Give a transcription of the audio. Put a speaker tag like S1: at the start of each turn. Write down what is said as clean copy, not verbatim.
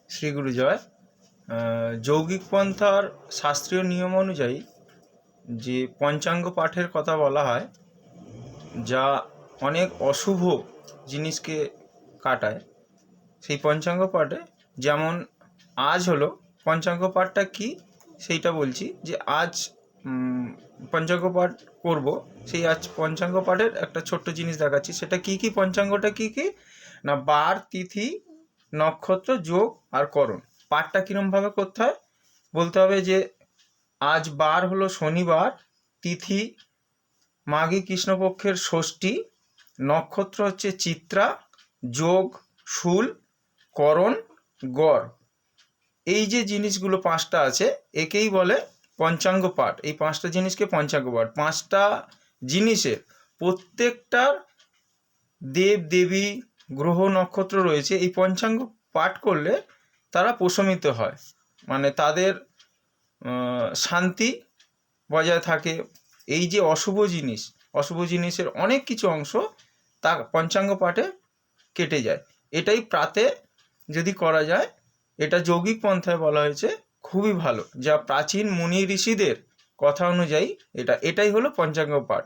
S1: শ্রী গুরু জয়। যৌগিক পন্থার শাস্ত্রীয় নিয়ম অনুযায়ী যে পঞ্চাঙ্গ পাঠের কথা বলা হয়, যা অনেক অশুভ জিনিসকে কাটায়, সেই পঞ্চাঙ্গ পাঠে যেমন আজ হলো পঞ্চাঙ্গ পাঠটা কি সেইটা বলছি, যে আজ পঞ্চাঙ্গ পাঠ করব, সেই আজ পঞ্চাঙ্গ পাঠের একটা ছোট্ট জিনিস দেখাচ্ছি। সেটা কি কি, পঞ্চাঙ্গটা কি কি না, বার, তিথি, নক্ষত্র, যোগ আর করণ। পাঠটা কীরমভাবে করতে হয় বলতে হবে যে আজ বার হলো শনিবার, তিথি মাঘী কৃষ্ণপক্ষের ষষ্ঠী, নক্ষত্র হচ্ছে চিত্রা, যোগ শূল, করণ গড়। এই যে জিনিসগুলো পাঁচটা আছে, একেই বলে পঞ্চাঙ্গ পাঠ। এই পাঁচটা জিনিসকে পঞ্চাঙ্গ পাঠ। পাঁচটা জিনিসের প্রত্যেকটার দেব দেবী গ্রহ নক্ষত্র রয়েছে। এই পঞ্চাঙ্গ পাঠ করলে তারা প্রশমিত হয়, মানে তাদের শান্তি বজায় থাকে। এই যে অশুভ জিনিসের অনেক কিছু অংশ তা পঞ্চাঙ্গ পাঠে কেটে যায়। এটাই প্রাতে যদি করা যায়, এটা যৌগিক পন্থায় বলা হয়েছে, খুবই ভালো। যা প্রাচীন মুনি ঋষিদের কথা অনুযায়ী এটাই হলো পঞ্চাঙ্গ পাঠ।